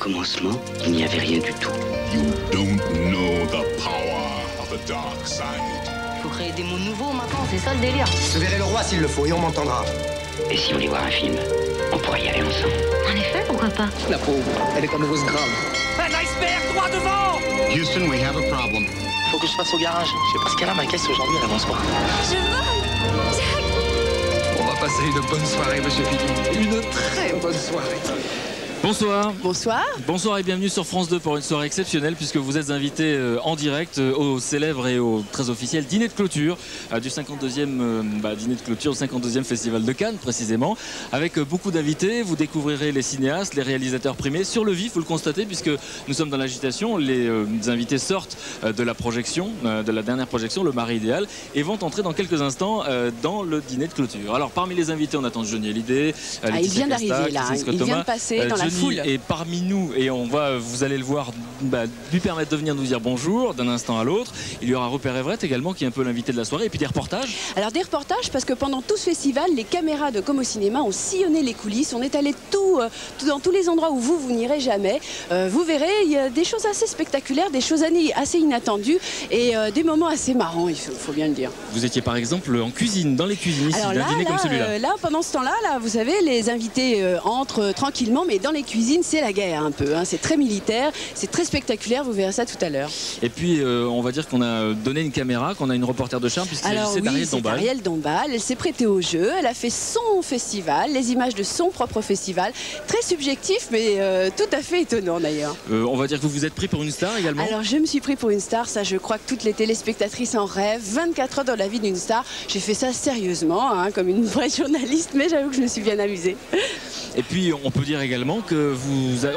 commencement, il n'y avait rien du tout. You don't know the power of the dark side. Faut créer des mots nouveaux maintenant, c'est ça le délire. Je verrai le roi s'il le faut et on m'entendra. Et si on voulait voir un film, on pourrait y aller ensemble. En effet, pourquoi pas? La pauvre, elle est amoureuse grave. Un iceberg droit devant! Houston, we have a problem. Faut que je passe au garage. Je sais pas ce qu'elle a, ma caisse aujourd'hui, elle avance pas. Je vole! Jack! On va passer une bonne soirée, monsieur Piton. Une très bonne soirée. Bonsoir. Bonsoir. Bonsoir et bienvenue sur France 2 pour une soirée exceptionnelle puisque vous êtes invité en direct au célèbre et au très officiel dîner de clôture du 52e dîner de clôture, le 52e Festival de Cannes précisément, avec beaucoup d'invités. Vous découvrirez les cinéastes, les réalisateurs primés sur le vif, vous le constatez, puisque nous sommes dans l'agitation. Les invités sortent de la projection, de la dernière projection, Le Mari idéal, et vont entrer dans quelques instants dans le dîner de clôture. Alors parmi les invités, on attend Johnny Hallyday, il vient d'arriver là, il vient de passer dans la foule. Et parmi nous, et vous allez le voir, lui permettre de venir nous dire bonjour d'un instant à l'autre. Il y aura Rupert Everett également qui est un peu l'invité de la soirée, et puis des reportages. Alors des reportages parce que pendant tout ce festival, les caméras de Comme au cinéma ont sillonné les coulisses. On est allé dans tous les endroits où vous n'irez jamais. Vous verrez, il y a des choses assez spectaculaires, des choses assez inattendues et des moments assez marrants, il faut bien le dire. Vous étiez par exemple en cuisine, dans les cuisines ici, d'un dîner comme celui-là. Là, pendant ce temps-là, vous savez, les invités entrent tranquillement, mais dans les cuisines, c'est la guerre un peu. C'est très militaire, c'est très spectaculaire, vous verrez ça tout à l'heure. Et puis, on va dire qu'on a donné une caméra, qu'on a une reporter de charme, puisqu'il s'agissait d'Ariel Dombal. Ariel Dombal, elle s'est prêtée au jeu, elle a fait son festival, les images de son propre festival. Très subjectif, mais tout à fait étonnant d'ailleurs. On va dire que vous vous êtes pris pour une star également. Alors, je me suis pris pour une star, ça je crois que toutes les téléspectatrices en rêvent. 24 heures dans la vie d'une star. J'ai fait ça sérieusement, comme une vraie journaliste, mais j'avoue que je me suis bien amusée. Et puis on peut dire également que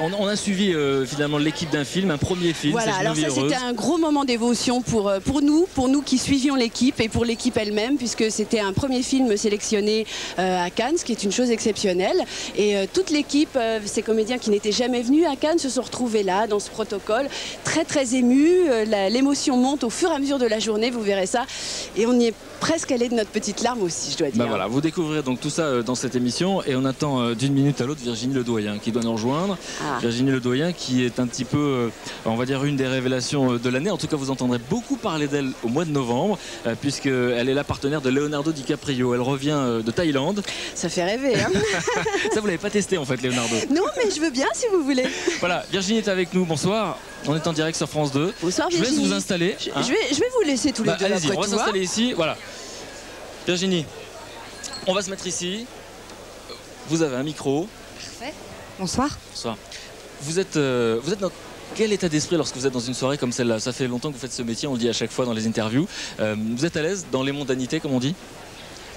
on a suivi finalement l'équipe d'un film, un premier film. Voilà, alors ça c'était un gros moment d'émotion pour nous qui suivions l'équipe et pour l'équipe elle-même, puisque c'était un premier film sélectionné à Cannes, ce qui est une chose exceptionnelle. Et toute l'équipe, ces comédiens qui n'étaient jamais venus à Cannes se sont retrouvés là, dans ce protocole, très très émus. L'émotion monte au fur et à mesure de la journée, vous verrez ça. Et on y est presque allé de notre petite larme aussi, je dois dire. Voilà, vous découvrirez donc tout ça dans cette émission, et on attend d'une minute à l'autre Virginie Ledoyen qui doit nous rejoindre. Virginie Ledoyen qui est un petit peu, on va dire, une des révélations de l'année. En tout cas, vous entendrez beaucoup parler d'elle au mois de novembre, puisqu'elle est la partenaire de Leonardo DiCaprio. Elle revient de Thaïlande. Ça fait rêver, hein. Ça, vous l'avez pas testé en fait, Leonardo? Non, mais je veux bien si vous voulez. Voilà, Virginie est avec nous, bonsoir. On est en direct sur France 2. Bonsoir Virginie. Je vous laisse vous installer. Je vais vous laisser tous les deux. Allez-y, on va s'installer ici. Voilà. Virginie, on va se mettre ici. Vous avez un micro. Parfait. Bonsoir. Bonsoir. Vous êtes dans quel état d'esprit lorsque vous êtes dans une soirée comme celle-là? Ça fait longtemps que vous faites ce métier, on le dit à chaque fois dans les interviews. Vous êtes à l'aise dans les mondanités, comme on dit?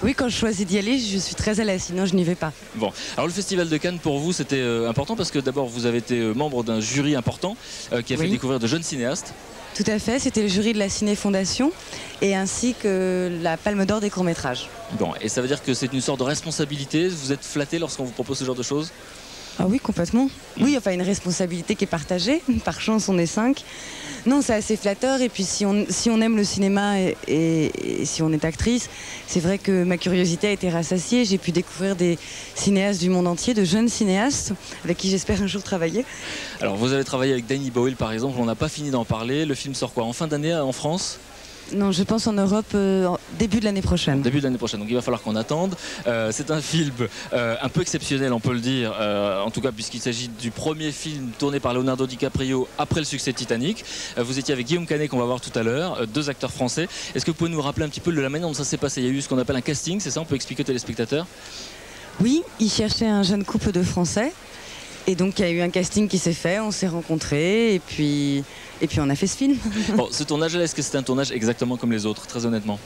Oui, quand je choisis d'y aller, je suis très à l'aise, sinon je n'y vais pas. Bon, alors le Festival de Cannes pour vous c'était important parce que d'abord vous avez été membre d'un jury important qui a fait découvrir de jeunes cinéastes. Tout à fait, c'était le jury de la Ciné Fondation et ainsi que la Palme d'Or des courts-métrages. Bon, et ça veut dire que c'est une sorte de responsabilité, vous êtes flatté lorsqu'on vous propose ce genre de choses? Ah oui, complètement. Oui, enfin une responsabilité qui est partagée. Par chance, on est 5. Non, c'est assez flatteur. Et puis si on aime le cinéma et si on est actrice, c'est vrai que ma curiosité a été rassasiée. J'ai pu découvrir des cinéastes du monde entier, de jeunes cinéastes, avec qui j'espère un jour travailler. Alors vous avez travaillé avec Danny Boyle par exemple, on n'a pas fini d'en parler. Le film sort quoi, en fin d'année en France? Non, je pense en Europe début de l'année prochaine. Début de l'année prochaine, donc il va falloir qu'on attende. C'est un film un peu exceptionnel, on peut le dire, en tout cas puisqu'il s'agit du premier film tourné par Leonardo DiCaprio après le succès de Titanic. Vous étiez avec Guillaume Canet qu'on va voir tout à l'heure, 2 acteurs français. Est-ce que vous pouvez nous rappeler un petit peu de la manière dont ça s'est passé? Il y a eu ce qu'on appelle un casting, c'est ça? On peut expliquer aux téléspectateurs? Oui, il cherchait un jeune couple de Français. Et donc il y a eu un casting qui s'est fait, on s'est rencontrés et puis on a fait ce film. Bon, ce tournage-là, est-ce que c'était un tournage exactement comme les autres, très honnêtement?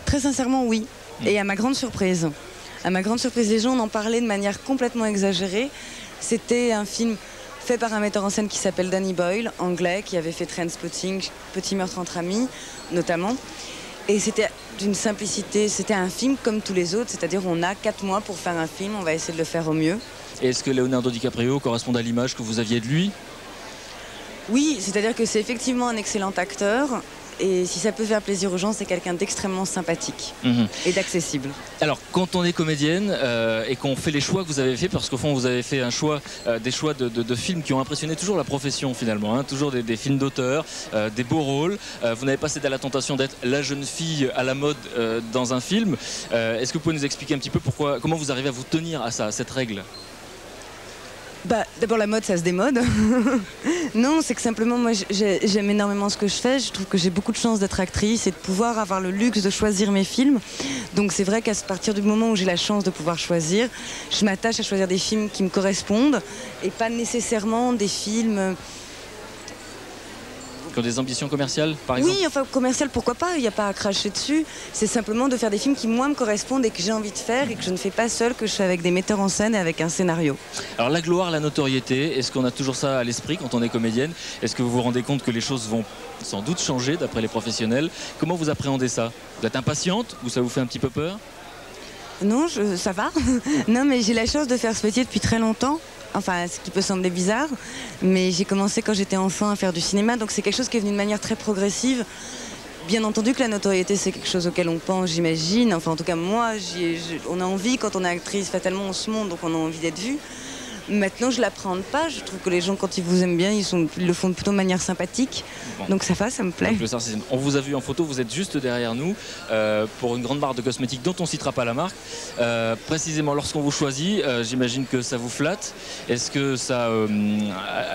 Très sincèrement, oui. Et à ma grande surprise, les gens en parlaient de manière complètement exagérée. C'était un film fait par un metteur en scène qui s'appelle Danny Boyle, anglais, qui avait fait Trainspotting, Petit meurtre entre amis, notamment. Et c'était d'une simplicité, c'était un film comme tous les autres, c'est-à-dire on a 4 mois pour faire un film, on va essayer de le faire au mieux. Et est-ce que Leonardo DiCaprio correspond à l'image que vous aviez de lui? Oui, c'est-à-dire que c'est effectivement un excellent acteur Et si ça peut faire plaisir aux gens, c'est quelqu'un d'extrêmement sympathique et d'accessible. Alors, quand on est comédienne et qu'on fait les choix que vous avez fait, parce qu'au fond, vous avez fait un choix, des choix de films qui ont impressionné toujours la profession finalement, hein, toujours des films d'auteur, des beaux rôles. Vous n'avez pas cédé à la tentation d'être la jeune fille à la mode dans un film. Est-ce que vous pouvez nous expliquer un petit peu comment vous arrivez à vous tenir à ça, à cette règle ? D'abord, la mode, ça se démode. Non, c'est que simplement, moi, j'aime énormément ce que je fais. Je trouve que j'ai beaucoup de chance d'être actrice et de pouvoir avoir le luxe de choisir mes films. Donc c'est vrai qu'à partir du moment où j'ai la chance de pouvoir choisir, je m'attache à choisir des films qui me correspondent et pas nécessairement des films... Qui ont des ambitions commerciales, par exemple ? Oui, enfin, commerciales, pourquoi pas, il n'y a pas à cracher dessus. C'est simplement de faire des films qui, moi, me correspondent et que j'ai envie de faire et que je ne fais pas seule, que je fais avec des metteurs en scène et avec un scénario. Alors, la gloire, la notoriété, est-ce qu'on a toujours ça à l'esprit quand on est comédienne ? Est-ce que vous vous rendez compte que les choses vont sans doute changer, d'après les professionnels ? Comment vous appréhendez ça ? Vous êtes impatiente ou ça vous fait un petit peu peur ? Non, ça va. Non, mais j'ai la chance de faire ce métier depuis très longtemps. Enfin, ce qui peut sembler bizarre, mais j'ai commencé quand j'étais enfant à faire du cinéma, donc c'est quelque chose qui est venu de manière très progressive. Bien entendu que la notoriété, c'est quelque chose auquel on pense, j'imagine. Enfin, en tout cas, moi, on a envie, quand on est actrice, fatalement, on se montre, donc on a envie d'être vu. Maintenant, je ne l'appréhende pas. Je trouve que les gens, quand ils vous aiment bien, ils le font plutôt de manière sympathique. Bon. Donc ça va, ça me plaît. Donc, on vous a vu en photo, vous êtes juste derrière nous pour une grande marque de cosmétiques dont on ne citera pas la marque. Précisément, lorsqu'on vous choisit, j'imagine que ça vous flatte. Est-ce que ça,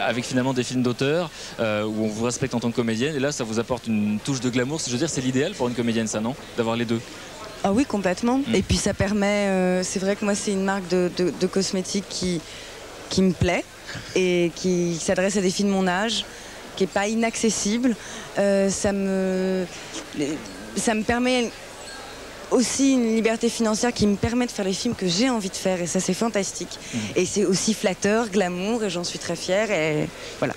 avec finalement des films d'auteur où on vous respecte en tant que comédienne, et là, ça vous apporte une touche de glamour. Je veux dire, c'est l'idéal pour une comédienne, ça, non ? D'avoir les deux. Ah oui, complètement. Et puis ça permet, c'est vrai que moi, c'est une marque de cosmétiques qui me plaît et qui s'adresse à des filles de mon âge, qui n'est pas inaccessible. Ça me permet aussi une liberté financière qui me permet de faire les films que j'ai envie de faire, et ça, c'est fantastique. Et c'est aussi flatteur, glamour, et j'en suis très fière, et voilà.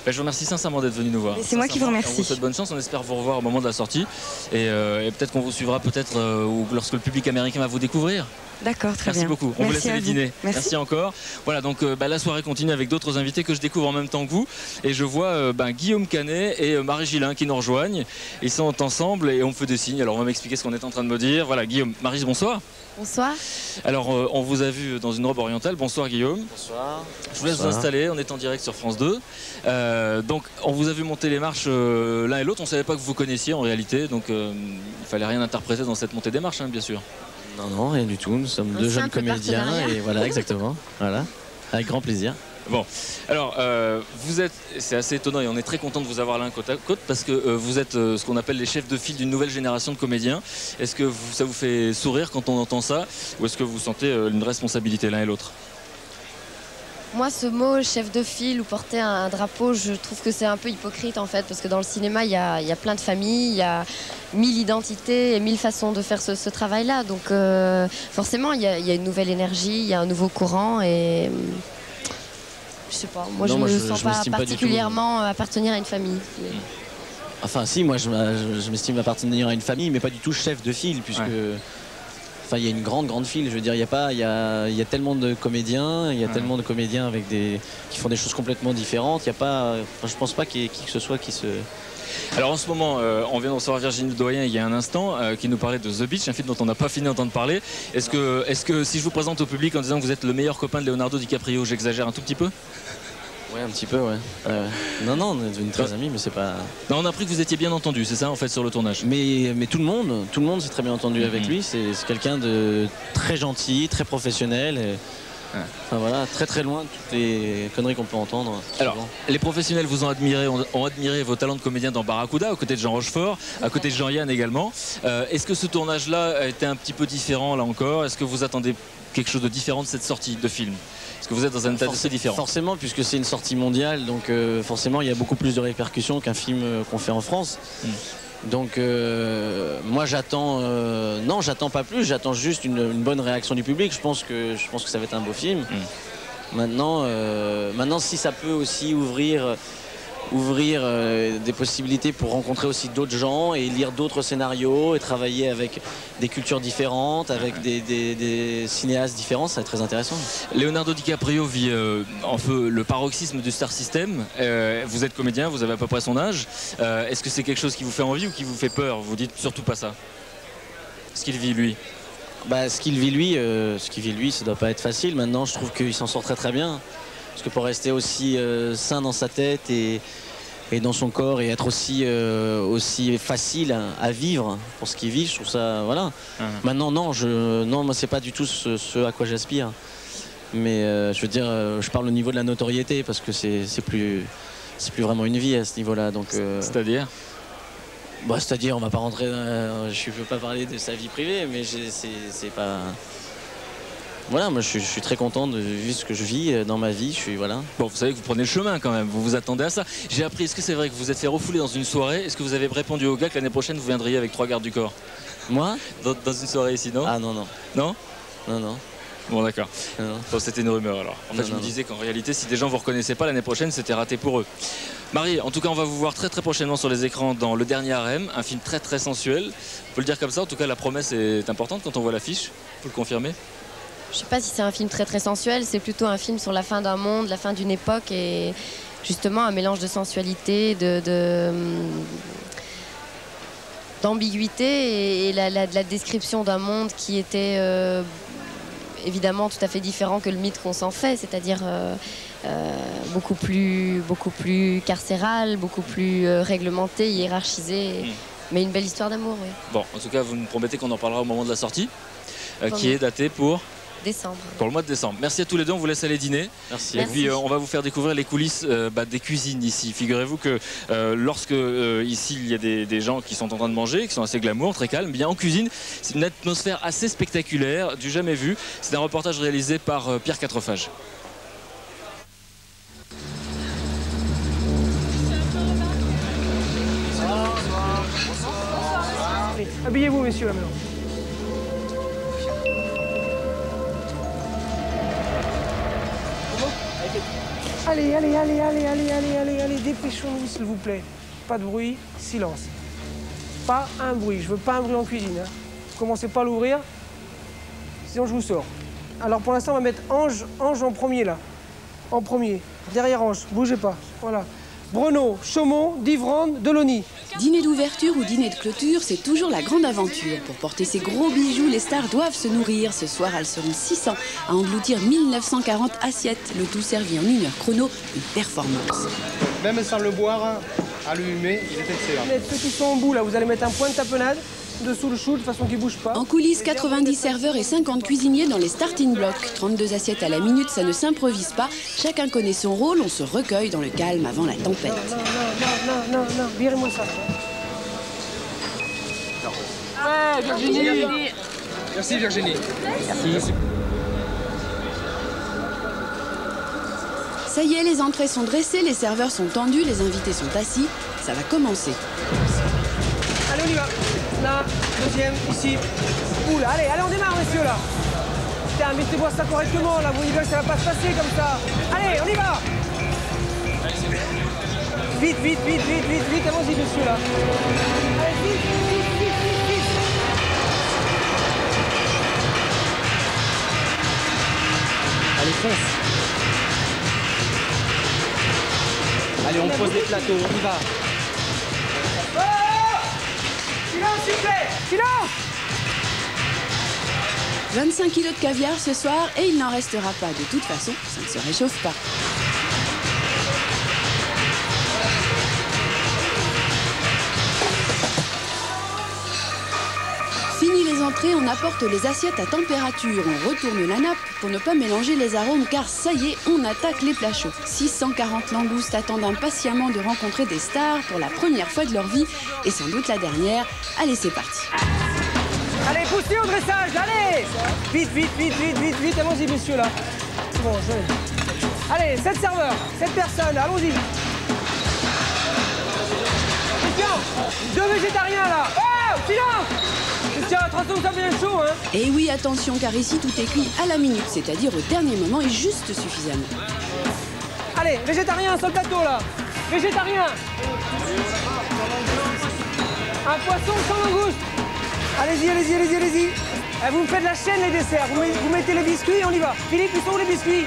Je vous remercie sincèrement d'être venu nous voir. C'est moi qui vous remercie. On vous souhaite bonne chance, on espère vous revoir au moment de la sortie, et peut-être qu'on vous suivra lorsque le public américain va vous découvrir. D'accord, très bien. Merci beaucoup. On vous laisse aller dîner. Merci encore. Voilà, donc la soirée continue avec d'autres invités que je découvre en même temps que vous. Et je vois Guillaume Canet et Marie Gillin qui nous rejoignent. Ils sont ensemble et on me fait des signes. Alors on va m'expliquer ce qu'on est en train de me dire. Voilà, Guillaume, Marie, bonsoir. Bonsoir. Alors on vous a vu dans une robe orientale. Bonsoir Guillaume. Bonsoir. Je vous laisse vous installer. On est en direct sur France 2. Donc on vous a vu monter les marches l'un et l'autre. On ne savait pas que vous connaissiez en réalité. Donc il ne fallait rien interpréter dans cette montée des marches, hein, bien sûr. Non, rien du tout. Nous sommes deux jeunes comédiens et voilà, exactement. Voilà, avec grand plaisir. Bon, alors c'est assez étonnant et on est très content de vous avoir l'un côte à côte parce que vous êtes ce qu'on appelle les chefs de file d'une nouvelle génération de comédiens. Est-ce que ça vous fait sourire quand on entend ça ou est-ce que vous sentez une responsabilité l'un et l'autre ? Moi, ce mot chef de file ou porter un drapeau, je trouve que c'est un peu hypocrite en fait, parce que dans le cinéma, il y a plein de familles, il y a 1000 identités et 1000 façons de faire ce travail-là. Donc forcément, il y a une nouvelle énergie, il y a un nouveau courant et je sais pas. Moi, je ne me sens pas particulièrement appartenir à une famille. Mais... Enfin, si, moi, je m'estime appartenir à une famille, mais pas du tout chef de file, puisque. Ouais. Enfin, il y a une grande file, je veux dire, il y a tellement de comédiens, il y a tellement de comédiens avec qui font des choses complètement différentes, il y a pas, je pense pas qu'il y ait qui que ce soit qui se... Alors en ce moment, on vient de recevoir Virginie Doyen il y a un instant, qui nous parlait de The Beach, un film dont on n'a pas fini d'entendre parler. Est-ce que si je vous présente au public en disant que vous êtes le meilleur copain de Leonardo DiCaprio, j'exagère un tout petit peu ? Ouais, un petit peu, ouais. Non, on est devenus très amis, mais c'est pas... Non, on a appris que vous étiez bien entendu, c'est ça, en fait, sur le tournage. Mais tout le monde s'est très bien entendu avec lui. C'est quelqu'un de très gentil, très professionnel. Et... Enfin voilà, très loin de toutes les conneries qu'on peut entendre. Alors, les professionnels vous ont admiré vos talents de comédien dans Barracuda, aux côtés de Jean Rochefort, à côté de Jean-Yann également. Est-ce que ce tournage-là a été un petit peu différent, là encore ? Est-ce que vous attendez quelque chose de différent de cette sortie de film ? Est-ce que vous êtes dans un état assez différent ? Forcément, puisque c'est une sortie mondiale, donc forcément, il y a beaucoup plus de répercussions qu'un film qu'on fait en France. Donc moi j'attends non, j'attends pas plus, j'attends juste une bonne réaction du public. Je pense que ça va être un beau film. Maintenant si ça peut aussi ouvrir ouvrir des possibilités pour rencontrer aussi d'autres gens et lire d'autres scénarios et travailler avec des cultures différentes, avec des cinéastes différents, ça va être très intéressant. Leonardo DiCaprio vit un peu le paroxysme du star system. Vous êtes comédien, vous avez à peu près son âge. Est-ce que c'est quelque chose qui vous fait envie ou qui vous fait peur? Vous dites surtout pas ça. Ce qu'il vit lui. Ce qu'il vit lui, ça doit pas être facile. Maintenant, je trouve qu'il s'en sort très très bien. Parce que pour rester aussi sain dans sa tête et dans son corps et être aussi facile à vivre pour ce qu'il vit, je trouve ça, voilà. Maintenant, non, moi c'est pas du tout ce à quoi j'aspire. Mais je veux dire, je parle au niveau de la notoriété parce que c'est plus vraiment une vie à ce niveau-là. Donc, c'est-à-dire c'est-à-dire, on va pas rentrer, je peux pas parler de sa vie privée, mais c'est pas. Voilà, moi je suis très content de vivre ce que je vis dans ma vie. Voilà. Bon, vous savez que vous prenez le chemin quand même, vous vous attendez à ça. J'ai appris, est-ce que c'est vrai que vous vous êtes fait refouler dans une soirée? Est-ce que vous avez répondu au gars que l'année prochaine vous viendriez avec 3 gardes du corps? Moi dans une soirée ici, non? Ah non, non. Non? Non, non. Bon, d'accord. Bon, c'était une rumeur alors. En fait, je me disais qu'en réalité, si des gens vous reconnaissaient pas l'année prochaine, c'était raté pour eux. Marie, en tout cas, on va vous voir très très prochainement sur les écrans dans Le Dernier Harem, un film très très sensuel. On peut le dire comme ça, en tout cas, la promesse est importante quand on voit l'affiche. Vous le confirmez? Je sais pas si c'est un film très très sensuel, c'est plutôt un film sur la fin d'un monde, la fin d'une époque et justement un mélange de sensualité, d'ambiguïté et la description d'un monde qui était évidemment tout à fait différent que le mythe qu'on s'en fait, c'est-à-dire beaucoup plus carcéral, beaucoup plus réglementé, hiérarchisé, mais une belle histoire d'amour, oui. Bon, en tout cas, vous nous promettez qu'on en parlera au moment de la sortie, qui est datée pour décembre. Pour le mois de décembre. Merci à tous les deux, on vous laisse aller dîner. Merci. Et puis on va vous faire découvrir les coulisses des cuisines ici. Figurez-vous que lorsque ici il y a des gens qui sont en train de manger, qui sont assez glamour, très calmes, bien en cuisine, c'est une atmosphère assez spectaculaire, du jamais vu. C'est un reportage réalisé par Pierre Quatrefages. Habillez-vous, messieurs, là maintenant. Allez, dépêchons-nous, s'il vous plaît. Pas de bruit, silence. Pas un bruit, je veux pas un bruit en cuisine. Hein. Commencez pas à l'ouvrir, sinon je vous sors. Alors pour l'instant, on va mettre Ange en premier, là. En premier, derrière Ange, bougez pas, voilà. Bruno, Chaumont, Divrande, Delaunay. Dîner d'ouverture ou dîner de clôture, c'est toujours la grande aventure. Pour porter ces gros bijoux, les stars doivent se nourrir. Ce soir, elles seront 600 à engloutir 1940 assiettes. Le tout servi en 1 heure chrono, une performance. Même sans le boire, allumé, il est excellent. Les petits sont en bout, là, vous allez mettre un point de tapenade dessous le chou de façon qu'il ne bouge pas. En coulisses, 90 serveurs et 50 cuisiniers dans les starting blocks. 32 assiettes à la minute, ça ne s'improvise pas. Chacun connaît son rôle, on se recueille dans le calme avant la tempête. Non, virez-moi ça. Ouais, Virginie. Merci Virginie. Merci. Ça y est, les entrées sont dressées, les serveurs sont tendus, les invités sont assis. Ça va commencer. Allez, on y va. Là, deuxième, ici. Oula, allez, on démarre, messieurs, là. Putain, mettez-moi ça correctement, là. Vous voyez bien que ça va pas se passer comme ça. Allez, on y va. Vite, allons-y, messieurs, là. Allez, vite. Allez, fonce. Allez, on pose les plateaux, on y va. Silence, s'il vous plaît. Silence. 25 kilos de caviar ce soir et il n'en restera pas. De toute façon, ça ne se réchauffe pas. Fini les entrées, on apporte les assiettes à température. On retourne la nappe pour ne pas mélanger les arômes car ça y est, on attaque les plats chauds. 640 langoustes attendent impatiemment de rencontrer des stars pour la première fois de leur vie et sans doute la dernière. Allez, c'est parti. Allez, poussez au dressage, allez. Vite, allons-y, messieurs, là. C'est bon, allez, 7 serveurs, 7 personnes, allons-y. Attention, 2 végétariens, là. Oh, silence. Tiens, attention, ça fait chaud, hein. Et oui, attention, car ici, tout est cuit à la minute, c'est-à-dire au dernier moment et juste suffisamment. Allez, végétarien sur le plateau, là. Végétarien. Un poisson sans langouste. Allez-y, allez-y, allez-y, allez-y. Vous me faites la chaîne, les desserts. Vous mettez les biscuits et on y va. Philippe, ils sont où les biscuits?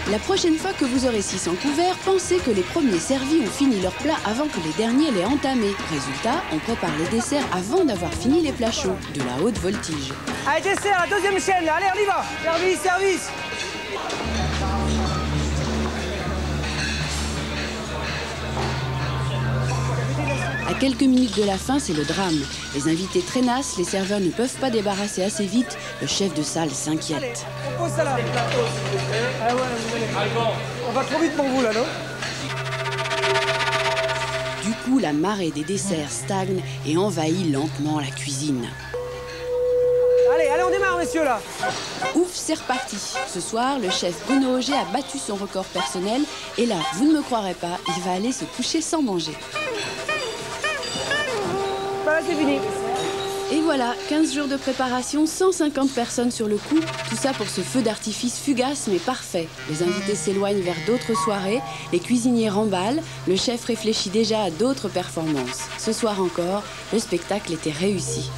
La prochaine fois que vous aurez 600 couverts, pensez que les premiers servis ont fini leur plat avant que les derniers l'aient entamé. Résultat, on prépare les desserts avant d'avoir fini les plats chauds, de la haute voltige. Allez, dessert, la deuxième chaîne, là. Allez, on y va. Service, service. À quelques minutes de la fin, c'est le drame. Les invités traînassent, les serveurs ne peuvent pas débarrasser assez vite. Le chef de salle s'inquiète. On pose ça là. Ah ouais, on va trop vite pour vous là, non? Du coup, la marée des desserts stagne et envahit lentement la cuisine. Allez, allez, on démarre, messieurs, là. Ouf, c'est reparti. Ce soir, le chef Bruno Auger a battu son record personnel. Et là, vous ne me croirez pas, il va aller se coucher sans manger. Voilà, c'est fini. Et voilà, 15 jours de préparation, 150 personnes sur le coup. Tout ça pour ce feu d'artifice fugace mais parfait. Les invités s'éloignent vers d'autres soirées, les cuisiniers remballent, le chef réfléchit déjà à d'autres performances. Ce soir encore, le spectacle était réussi.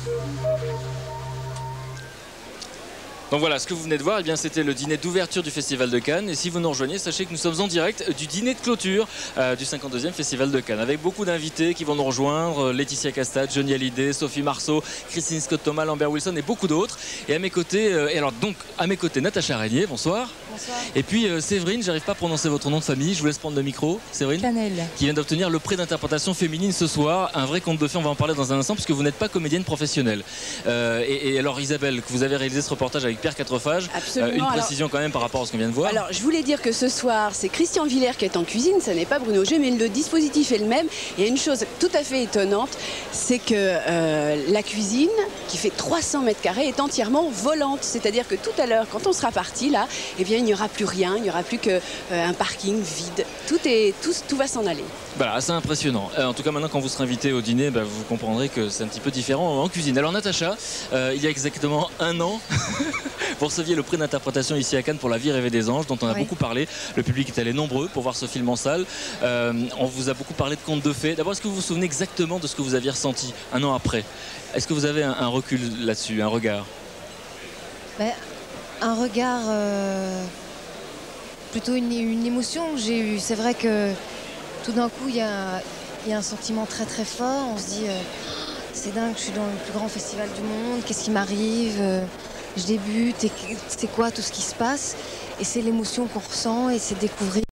Donc voilà, ce que vous venez de voir, eh bien, c'était le dîner d'ouverture du Festival de Cannes. Et si vous nous rejoignez, sachez que nous sommes en direct du dîner de clôture du 52e Festival de Cannes, avec beaucoup d'invités qui vont nous rejoindre, Laetitia Casta, Johnny Hallyday, Sophie Marceau, Christine Scott-Thomas, Lambert Wilson et beaucoup d'autres. Et à mes côtés, Natacha Régnier, bonsoir. Bonsoir. Et puis Séverine, j'arrive pas à prononcer votre nom de famille, je vous laisse prendre le micro. Séverine Canel. Qui vient d'obtenir le prix d'interprétation féminine ce soir, un vrai conte de fées, on va en parler dans un instant, puisque vous n'êtes pas comédienne professionnelle. Et alors Isabelle, que vous avez réalisé ce reportage avec Pierre Quatrefages. Absolument. Une précision quand même par rapport à ce qu'on vient de voir. Alors, je voulais dire que ce soir, c'est Christian Villers qui est en cuisine, ce n'est pas Bruno Auger, mais le dispositif est le même. Il y a une chose tout à fait étonnante, c'est que la cuisine, qui fait 300 mètres carrés, est entièrement volante. C'est-à-dire que tout à l'heure, quand on sera parti là, eh bien, il n'y aura plus rien, il n'y aura plus qu'un parking vide. Tout va s'en aller. Voilà, assez impressionnant. En tout cas, maintenant, quand vous serez invité au dîner, vous comprendrez que c'est un petit peu différent en cuisine. Alors, Natacha, il y a exactement un an, vous receviez le prix d'interprétation ici à Cannes pour La vie rêvée des anges, dont on a beaucoup parlé. Le public est allé nombreux pour voir ce film en salle. On vous a beaucoup parlé de contes de fées. D'abord, est-ce que vous vous souvenez exactement de ce que vous aviez ressenti un an après? Est-ce que vous avez un recul là-dessus, un regard? Un regard, plutôt une émotion que j'ai eue. C'est vrai que tout d'un coup, il y a un sentiment très très fort. On se dit, c'est dingue, je suis dans le plus grand festival du monde, qu'est-ce qui m'arrive? Je débute, et c'est quoi tout ce qui se passe? Et c'est l'émotion qu'on ressent et c'est découvrir